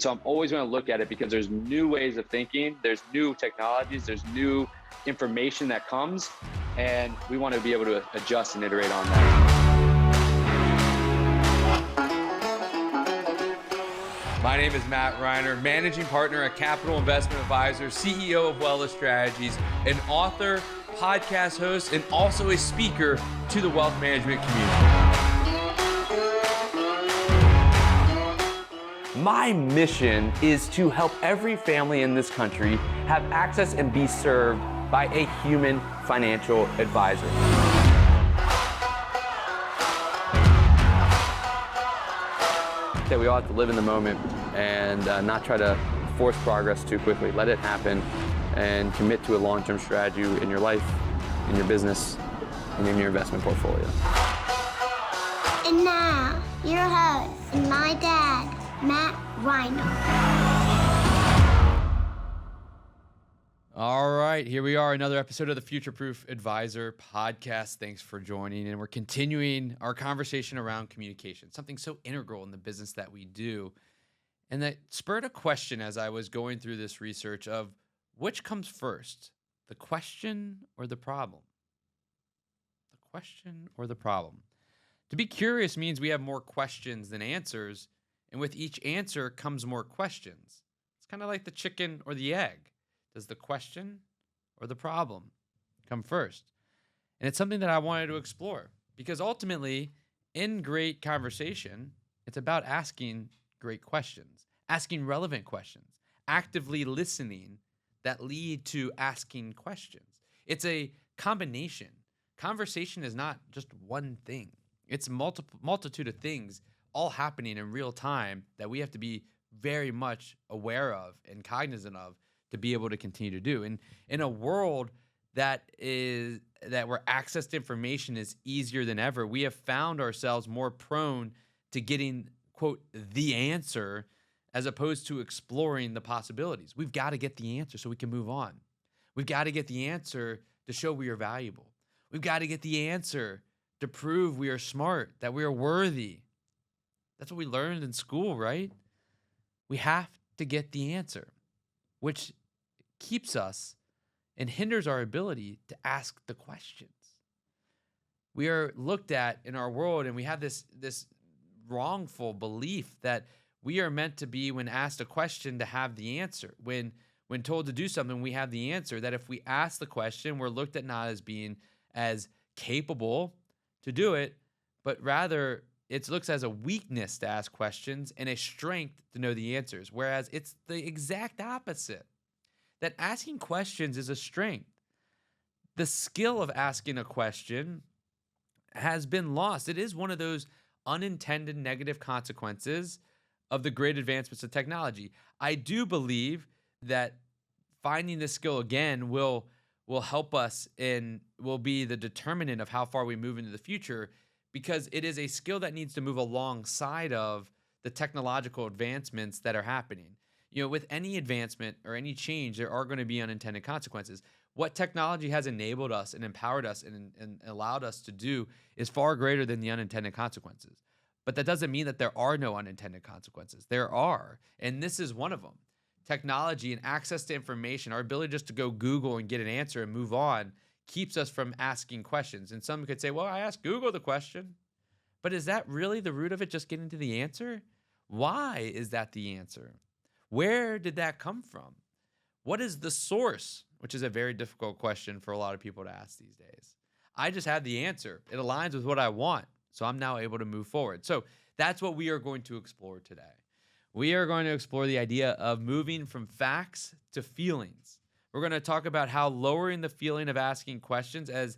So I'm always going to look at it because there's new ways of thinking, there's new technologies, there's new information that comes, and we want to be able to adjust and iterate on that. My name is Matt Reiner, managing partner at Capital Investment Advisor, CEO of Wellness Strategies, an author, podcast host, and also a speaker to the wealth management community. My mission is to help every family in this country have access and be served by a human financial advisor. That we all have to live in the moment and not try to force progress too quickly. Let it happen and commit to a long-term strategy in your life, in your business, and in your investment portfolio. And now, your host and my dad, Matt Reiner. All right, here we are, another episode of the FutureProof Advisor podcast. Thanks for joining, and we're continuing our conversation around communication, something so integral in the business that we do. And that spurred a question as I was going through this research of which comes first, the question or the problem? The question or the problem? To be curious means we have more questions than answers, and with each answer comes more questions. It's kind of like the chicken or the egg. Does the question or the problem come first? And it's something that I wanted to explore because ultimately, in great conversation, it's about asking great questions, asking relevant questions, actively listening that lead to asking questions. It's a combination. Conversation is not just one thing. It's multitude of things all happening in real time that we have to be very much aware of and cognizant of to be able to continue to do. And in a world where access to information is easier than ever, we have found ourselves more prone to getting, quote, the answer as opposed to exploring the possibilities. We've got to get the answer so we can move on. We've got to get the answer to show we are valuable. We've got to get the answer to prove we are smart, that we are worthy. That's what we learned in school, right? We have to get the answer, which keeps us and hinders our ability to ask the questions. We are looked at in our world, and we have this wrongful belief that we are meant to be, when asked a question, to have the answer. When told to do something, we have the answer. That if we ask the question, we're looked at not as being as capable to do it, but rather it looks as a weakness to ask questions and a strength to know the answers. Whereas it's the exact opposite. That asking questions is a strength. The skill of asking a question has been lost. It is one of those unintended negative consequences of the great advancements of technology. I do believe that finding this skill again will help us and will be the determinant of how far we move into the future, because it is a skill that needs to move alongside of the technological advancements that are happening. You know, with any advancement or any change, there are going to be unintended consequences. What technology has enabled us and empowered us and allowed us to do is far greater than the unintended consequences. But that doesn't mean that there are no unintended consequences. There are, and this is one of them. Technology and access to information, our ability just to go Google and get an answer and move on, keeps us from asking questions. And some could say, well, I asked Google the question. But is that really the root of it, just getting to the answer? Why is that the answer? Where did that come from? What is the source? Which is a very difficult question for a lot of people to ask these days. I just have the answer. It aligns with what I want. So I'm now able to move forward. So that's what we are going to explore today. We are going to explore the idea of moving from facts to feelings. We're going to talk about how lowering the feeling of asking questions as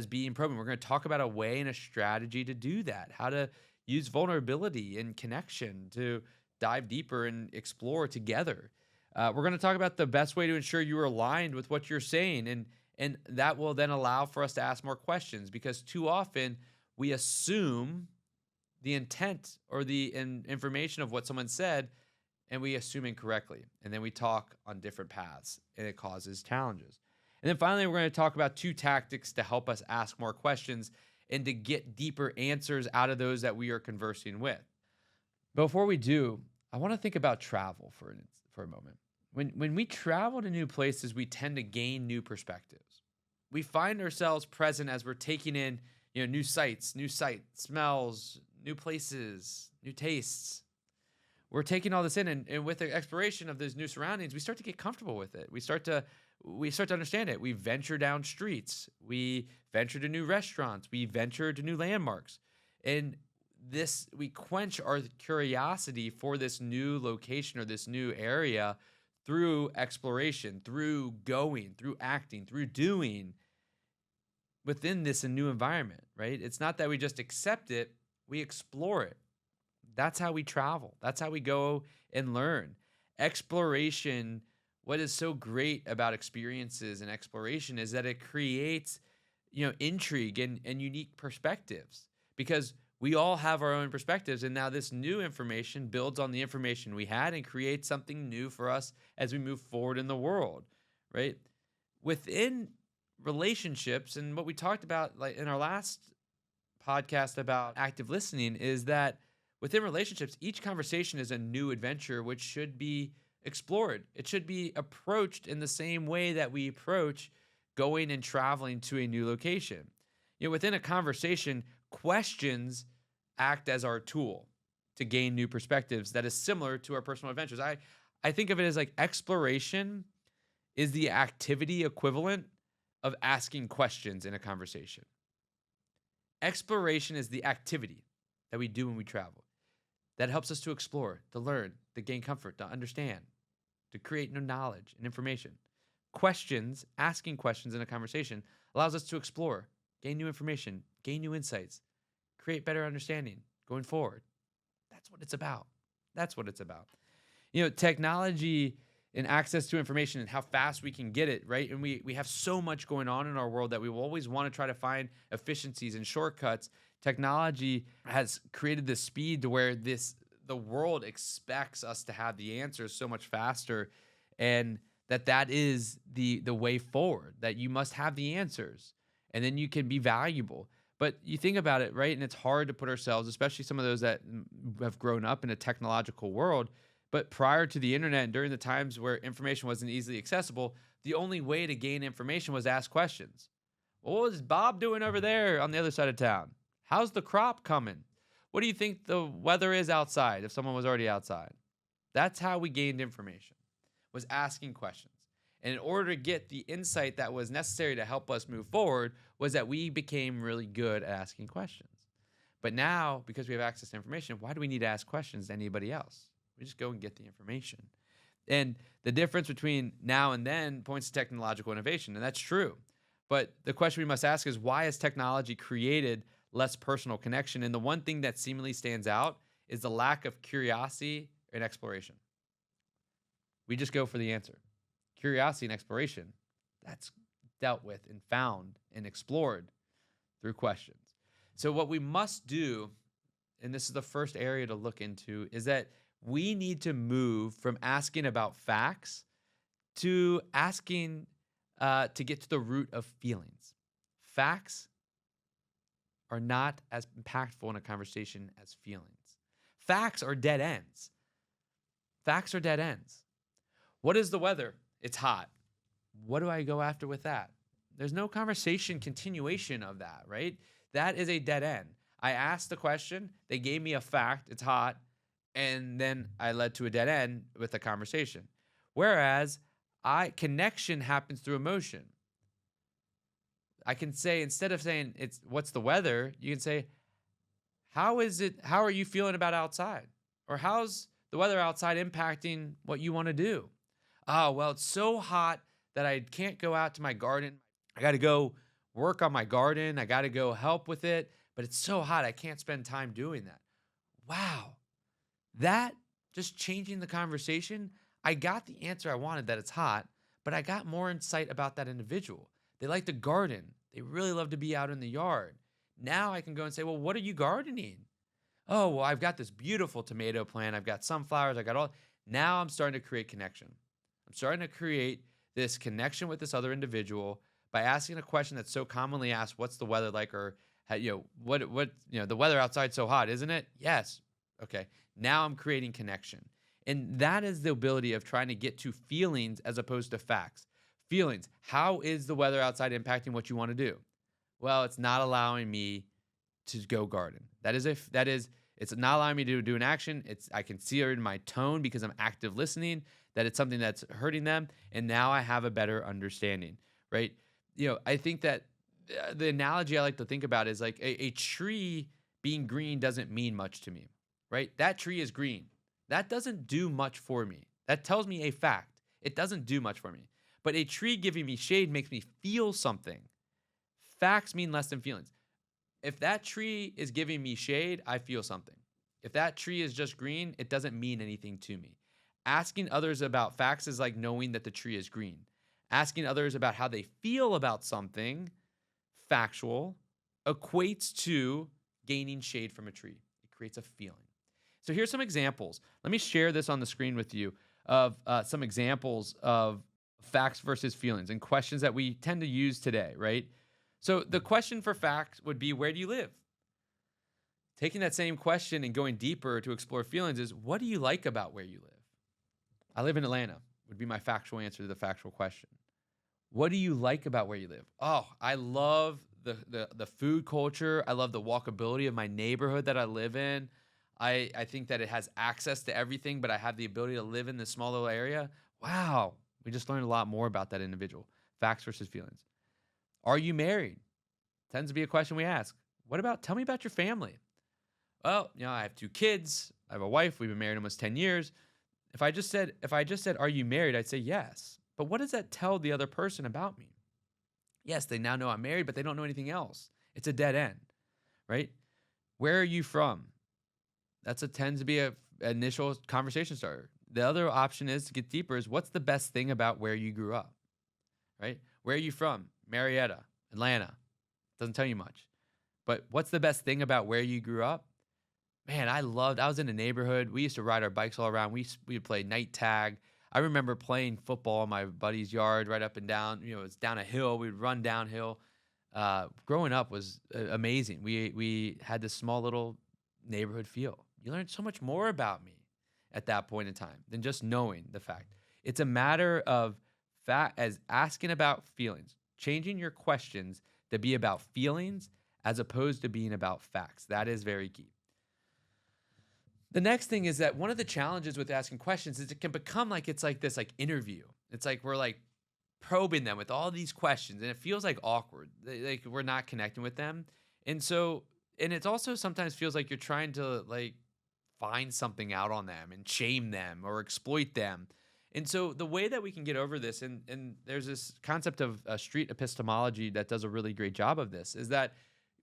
being programmed. We're going to talk about a way and a strategy to do that, how to use vulnerability and connection to dive deeper and explore together. We're going to talk about the best way to ensure you are aligned with what you're saying, and that will then allow for us to ask more questions, because too often we assume the intent or the information of what someone said, and we assume incorrectly. And then we talk on different paths, and it causes challenges. And then finally, we're going to talk about 2 tactics to help us ask more questions and to get deeper answers out of those that we are conversing with. Before we do, I want to think about travel for a moment. When we travel to new places, we tend to gain new perspectives. We find ourselves present as we're taking in, new sights, smells, new places, new tastes. We're taking all this in, and with the exploration of those new surroundings, we start to get comfortable with it. We start to understand it. We venture down streets. We venture to new restaurants. We venture to new landmarks. And we quench our curiosity for this new location or this new area through exploration, through going, through acting, through doing within this new environment, right? It's not that we just accept it, we explore it. That's how we travel. That's how we go and learn. Exploration, what is so great about experiences and exploration is that it creates, intrigue and unique perspectives, because we all have our own perspectives. And now this new information builds on the information we had and creates something new for us as we move forward in the world, right? Within relationships, and what we talked about like in our last podcast about active listening, is that within relationships, each conversation is a new adventure, which should be explored. It should be approached in the same way that we approach going and traveling to a new location. Within a conversation, questions act as our tool to gain new perspectives that is similar to our personal adventures. I think of it as like exploration is the activity equivalent of asking questions in a conversation. Exploration is the activity that we do when we travel that helps us to explore, to learn, to gain comfort, to understand, to create new knowledge and information. Questions, asking questions in a conversation, allows us to explore, gain new information, gain new insights, create better understanding going forward. That's what it's about. That's what it's about. Technology and access to information and how fast we can get it, right? And we have so much going on in our world that we will always want to try to find efficiencies and shortcuts. Technology has created this speed to where the world expects us to have the answers so much faster, and that is the way forward, that you must have the answers and then you can be valuable. But you think about it, right? And it's hard to put ourselves, especially some of those that have grown up in a technological world. But prior to the internet and during the times where information wasn't easily accessible, the only way to gain information was ask questions. Well, what was Bob doing over there on the other side of town? How's the crop coming? What do you think the weather is outside if someone was already outside? That's how we gained information, was asking questions. And in order to get the insight that was necessary to help us move forward was that we became really good at asking questions. But now, because we have access to information, why do we need to ask questions to anybody else? We just go and get the information. And the difference between now and then points to technological innovation, and that's true. But the question we must ask is, why has technology created less personal connection? And the one thing that seemingly stands out is the lack of curiosity and exploration. We just go for the answer. Curiosity and exploration, that's dealt with and found and explored through questions. So what we must do, and this is the first area to look into, is that we need to move from asking about facts to asking to get to the root of feelings. Facts are not as impactful in a conversation as feelings. Facts are dead ends. Facts are dead ends. What is the weather? It's hot. What do I go after with that? There's no conversation continuation of that, right? That is a dead end. I asked the question, they gave me a fact, it's hot, and then I led to a dead end with a conversation. Whereas connection happens through emotion. I can say, instead of saying what's the weather, you can say, how are you feeling about outside? Or how's the weather outside impacting what you want to do? Oh, well, it's so hot that I can't go out to my garden. I got to go work on my garden. I got to go help with it, but it's so hot I can't spend time doing that. Wow. That just changing the conversation, I got the answer I wanted, that it's hot, but I got more insight about that individual. They like to garden. They really love to be out in the yard. Now I can go and say, well, what are you gardening? Oh, well, I've got this beautiful tomato plant. I've got sunflowers. I got all. Now I'm starting to create connection. I'm starting to create this connection with this other individual by asking a question that's so commonly asked, what's the weather like? Or, the weather outside's so hot, isn't it? Yes. Okay. Now I'm creating connection. And that is the ability of trying to get to feelings as opposed to facts. Feelings. How is the weather outside impacting what you want to do? Well, it's not allowing me to go garden. It's not allowing me to do an action. I can see it in my tone because I'm active listening that it's something that's hurting them. And now I have a better understanding, right? I think that the analogy I like to think about is like a tree being green doesn't mean much to me, right? That tree is green. That doesn't do much for me. That tells me a fact. It doesn't do much for me. But a tree giving me shade makes me feel something. Facts mean less than feelings. If that tree is giving me shade, I feel something. If that tree is just green, it doesn't mean anything to me. Asking others about facts is like knowing that the tree is green. Asking others about how they feel about something factual equates to gaining shade from a tree. It creates a feeling. So here's some examples. Let me share this on the screen with you of some examples of facts versus feelings and questions that we tend to use today, right? So the question for facts would be, where do you live? Taking that same question and going deeper to explore feelings is, what do you like about where you live? I live in Atlanta would be my factual answer to the factual question. What do you like about where you live? Oh, I love the food culture. I love the walkability of my neighborhood that I live in. I think that it has access to everything, but I have the ability to live in this small little area. Wow. We just learned a lot more about that individual. Facts versus feelings. Are you married? Tends to be a question we ask. Tell me about your family. Well, I have 2 kids. I have a wife. We've been married almost 10 years. If I just said, are you married? I'd say yes. But what does that tell the other person about me? Yes, they now know I'm married, but they don't know anything else. It's a dead end, right? Where are you from? Tends to be an initial conversation starter. The other option is to get deeper is, what's the best thing about where you grew up, right? Where are you from? Marietta, Atlanta. Doesn't tell you much. But what's the best thing about where you grew up? Man, I was in a neighborhood. We used to ride our bikes all around. We would play night tag. I remember playing football in my buddy's yard right up and down. It's down a hill. We'd run downhill. Growing up was amazing. We had this small little neighborhood feel. You learned so much more about me at that point in time than just knowing the fact. It's a matter of as asking about feelings, changing your questions to be about feelings as opposed to being about facts. That is very key. The next thing is that one of the challenges with asking questions is it can become like it's like this interview. It's like we're like probing them with all these questions, and it feels like awkward. Like we're not connecting with them. And it also sometimes feels like you're trying to like find something out on them and shame them or exploit them. And so the way that we can get over this, and there's this concept of street epistemology that does a really great job of this, is that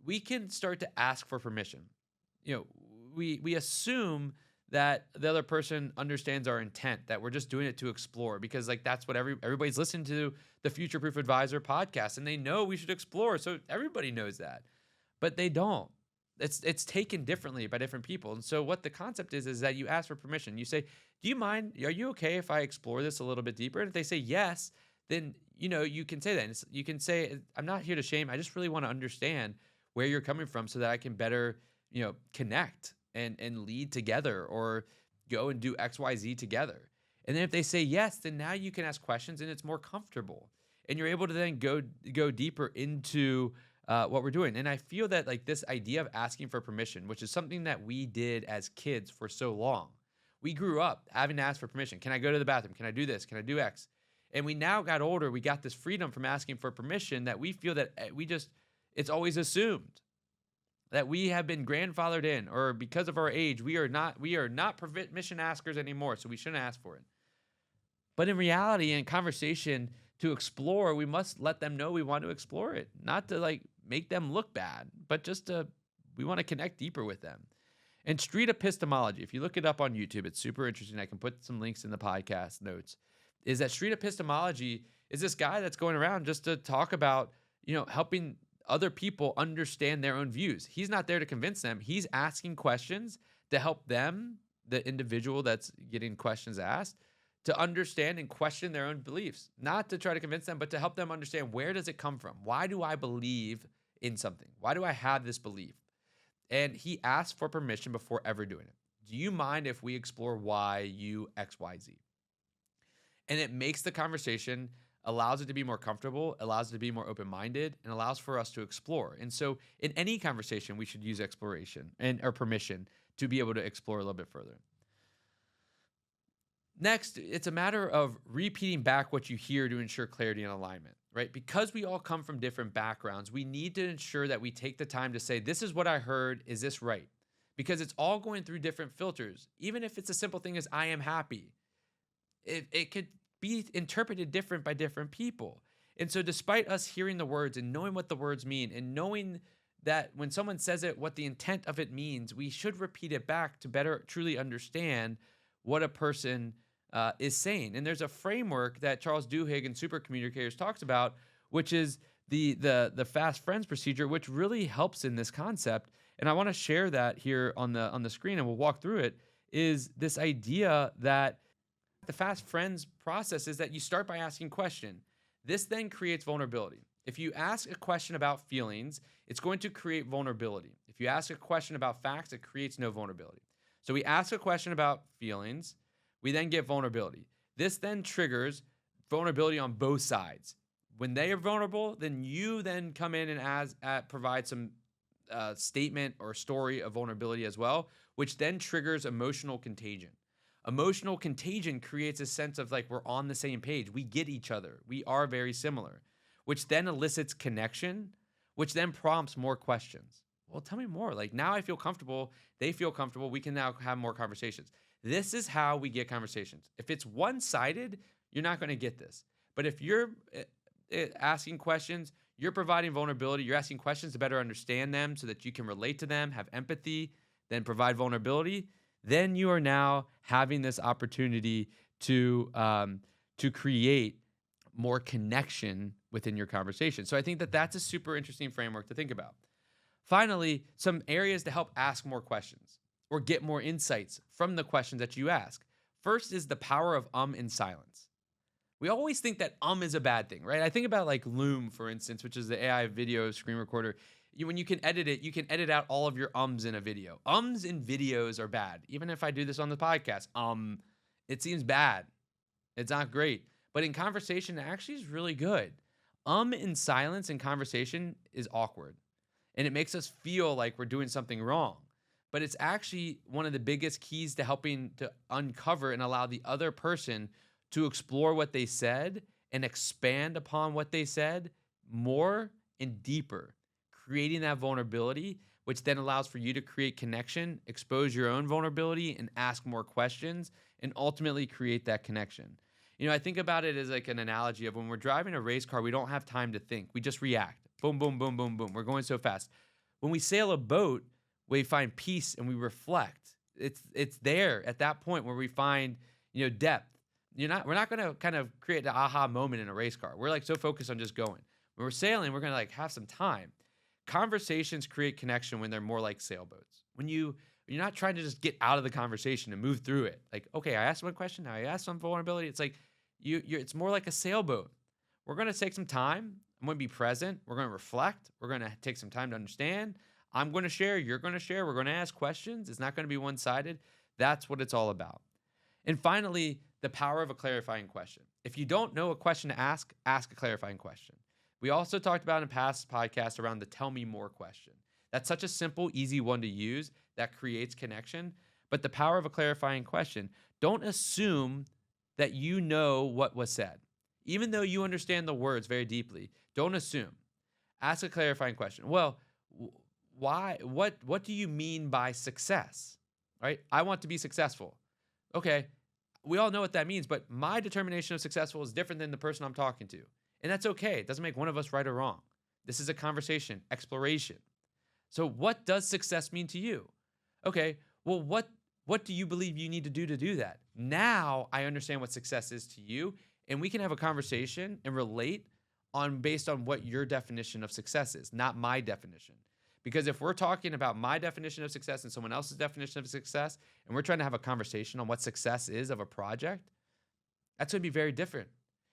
we can start to ask for permission. We assume that the other person understands our intent, that we're just doing it to explore, because like that's what everybody's listening to the FutureProof Advisor podcast, and they know we should explore. So everybody knows that, but they don't. It's taken differently by different people. And so what the concept is that you ask for permission. You say, do you mind? Are you okay if I explore this a little bit deeper? And if they say yes, then you can say that. And you can say, I'm not here to shame. I just really want to understand where you're coming from so that I can better connect and lead together, or go and do XYZ together. And then if they say yes, then now you can ask questions and it's more comfortable. And you're able to then go deeper into what we're doing. And I feel that like this idea of asking for permission, which is something that we did as kids for so long. We grew up having to ask for permission. Can I go to the bathroom? Can I do this? Can I do X? And we now got older. We got this freedom from asking for permission that we feel that it's always assumed that we have been grandfathered in, or because of our age, we are not permission askers anymore, so we shouldn't ask for it. But in reality, in conversation, to explore, we must let them know we want to explore it, not to like make them look bad, but we want to connect deeper with them. And street epistemology, if you look it up on YouTube, it's super interesting. I can put some links in the podcast notes. Is that street epistemology is this guy that's going around just to talk about, helping other people understand their own views. He's not there to convince them. He's asking questions to help them, the individual that's getting questions asked, to understand and question their own beliefs. Not to try to convince them, but to help them understand, where does it come from? Why do I believe in something? Why do I have this belief? And he asked for permission before ever doing it. do you mind if we explore why you XYZ? And it makes the conversation, allows it to be more comfortable, allows it to be more open-minded, and allows for us to explore. And so in any conversation, we should use exploration or permission to be able to explore a little bit further. Next, it's a matter of repeating back what you hear to ensure clarity and alignment, right? Because we all come from different backgrounds, we need to ensure that we take the time to say, this is what I heard, is this right? Because it's all going through different filters. Even if it's a simple thing as I am happy, it could be interpreted different by different people. And so despite us hearing the words and knowing what the words mean and knowing that when someone says it, what the intent of it means, we should repeat it back to better truly understand what a person is saying. And there's a framework that Charles Duhigg and Super Communicators talks about, which is the fast friends procedure, which really helps in this concept. And I want to share that here on the screen, and we'll walk through it. Is this idea that the fast friends process is that you start by asking a question. This then creates vulnerability. If you ask a question about feelings, it's going to create vulnerability. If you ask a question about facts, it creates no vulnerability. So we ask a question about feelings, we then get vulnerability. This then triggers vulnerability on both sides. When they are vulnerable, then you then come in and provide some statement or story of vulnerability as well, which then triggers emotional contagion. Emotional contagion creates a sense of like we're on the same page. We get each other. We are very similar, which then elicits connection, which then prompts more questions. Well, tell me more. Like now I feel comfortable. They feel comfortable. We can now have more conversations. This is how we get conversations. If it's one-sided, you're not going to get this. But if you're asking questions, you're providing vulnerability, you're asking questions to better understand them so that you can relate to them, have empathy, then provide vulnerability, then you are now having this opportunity to create more connection within your conversation. So I think that that's a super interesting framework to think about. Finally, some areas to help ask more questions or get more insights from the questions that you ask. First is the power of and silence. We always think that is a bad thing, right? I think about like Loom, for instance, which is the AI video screen recorder. When you can edit it, you can edit out all of your in a video. In videos are bad. Even if I do this on the podcast, it seems bad. It's not great. But in conversation, it actually is really good. In silence in conversation is awkward. And it makes us feel like we're doing something wrong. But it's actually one of the biggest keys to helping to uncover and allow the other person to explore what they said and expand upon what they said more and deeper, creating that vulnerability, which then allows for you to create connection, expose your own vulnerability, and ask more questions, and ultimately create that connection. You know, I think about it as like an analogy of when we're driving a race car, we don't have time to think. We just react. Boom, boom, boom, boom, boom. We're going so fast. When we sail a boat, we find peace and we reflect. It's there at that point where we find, depth. We're not going to kind of create the aha moment in a race car. We're like so focused on just going. When we're sailing, we're going to like have some time. Conversations create connection when they're more like sailboats. When you're not trying to just get out of the conversation and move through it. Like, okay, I asked one question, now I asked some vulnerability. It's like it's more like a sailboat. We're going to take some time. I'm going to be present. We're going to reflect. We're going to take some time to understand. I'm going to share. You're going to share. We're going to ask questions. It's not going to be one-sided. That's what it's all about. And finally, the power of a clarifying question. If you don't know a question to ask a clarifying question. We also talked about in past podcasts around the tell me more question. That's such a simple, easy one to use that creates connection. But the power of a clarifying question, don't assume that you know what was said. Even though you understand the words very deeply, don't assume. Ask a clarifying question. Well, why? What do you mean by success? Right? I want to be successful. Okay, we all know what that means, but my determination of successful is different than the person I'm talking to. And that's okay. It doesn't make one of us right or wrong. This is a conversation, exploration. So what does success mean to you? Okay, well, what do you believe you need to do that? Now I understand what success is to you, and we can have a conversation and relate based on what your definition of success is, not my definition. Because if we're talking about my definition of success and someone else's definition of success, and we're trying to have a conversation on what success is of a project, that's going to be very different.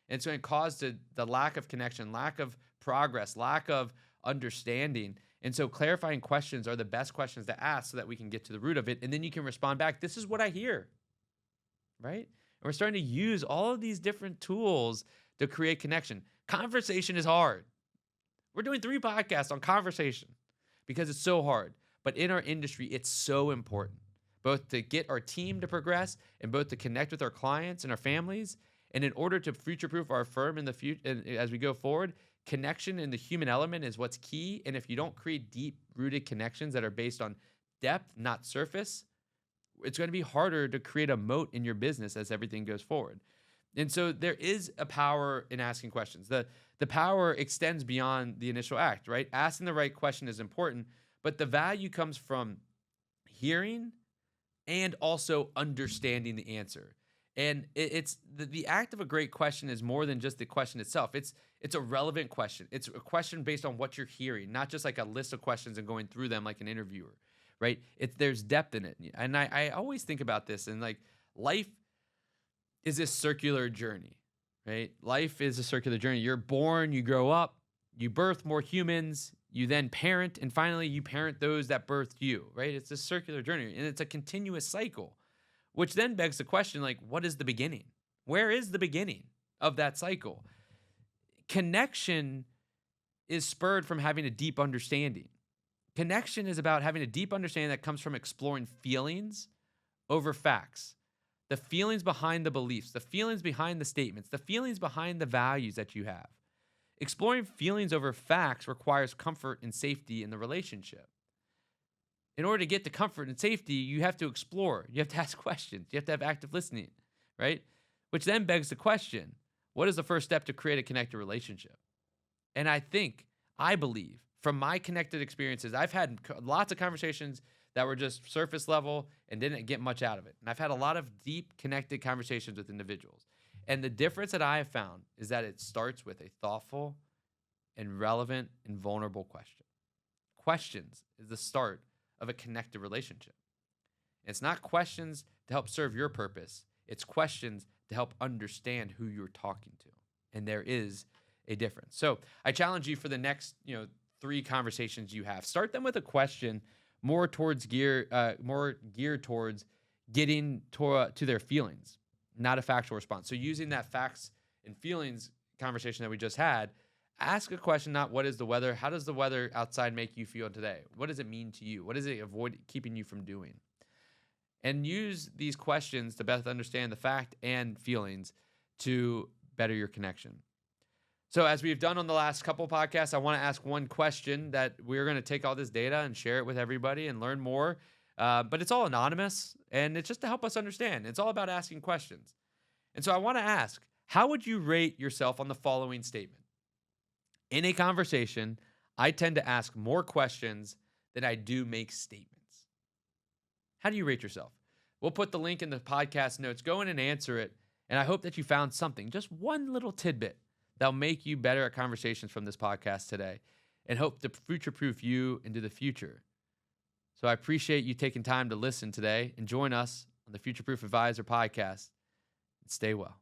And it's going to cause the lack of connection, lack of progress, lack of understanding. And so clarifying questions are the best questions to ask so that we can get to the root of it. And then you can respond back, this is what I hear, right? And we're starting to use all of these different tools to create connection. Conversation is hard. We're doing 3 podcasts on conversation because it's so hard. But in our industry, it's so important, both to get our team to progress and both to connect with our clients and our families. And in order to future-proof our firm in the future, as we go forward, connection and the human element is what's key. And if you don't create deep-rooted connections that are based on depth, not surface, it's going to be harder to create a moat in your business as everything goes forward. And so there is a power in asking questions. The power extends beyond the initial act, right? Asking the right question is important, but the value comes from hearing and also understanding the answer. And it's the act of a great question is more than just the question itself. It's a relevant question. It's a question based on what you're hearing, not just like a list of questions and going through them like an interviewer, right? There's depth in it. And I always think about this, and like life is this circular journey, right? Life is a circular journey. You're born, you grow up, you birth more humans, you then parent, and finally you parent those that birthed you, right? It's a circular journey, and it's a continuous cycle, which then begs the question, like, what is the beginning? Where is the beginning of that cycle? Connection is spurred from having a deep understanding. Connection is about having a deep understanding that comes from exploring feelings over facts. The feelings behind the beliefs, the feelings behind the statements, the feelings behind the values that you have. Exploring feelings over facts requires comfort and safety in the relationship. In order to get to comfort and safety, you have to explore. You have to ask questions. You have to have active listening, right? Which then begs the question, what is the first step to create a connected relationship? And I believe, from my connected experiences, I've had lots of conversations that were just surface level and didn't get much out of it. And I've had a lot of deep connected conversations with individuals. And the difference that I have found is that it starts with a thoughtful and relevant and vulnerable question. Questions is the start of a connected relationship. It's not questions to help serve your purpose. It's questions to help understand who you're talking to. And there is a difference. So I challenge you for the next, 3 conversations you have. Start them with a question more geared towards getting to their feelings, not a factual response. So using that facts and feelings conversation that we just had, ask a question, not what is the weather? How does the weather outside make you feel today? What does it mean to you? What does it avoid keeping you from doing? And use these questions to best understand the fact and feelings to better your connection. So as we've done on the last couple podcasts, I want to ask one question that we're going to take all this data and share it with everybody and learn more. But it's all anonymous, and it's just to help us understand. It's all about asking questions. And so I want to ask, how would you rate yourself on the following statement? In a conversation, I tend to ask more questions than I do make statements. How do you rate yourself? We'll put the link in the podcast notes. Go in and answer it. And I hope that you found something, just one little tidbit that'll make you better at conversations from this podcast today, and hope to future-proof you into the future. So I appreciate you taking time to listen today and join us on the FutureProof Advisor podcast. And stay well.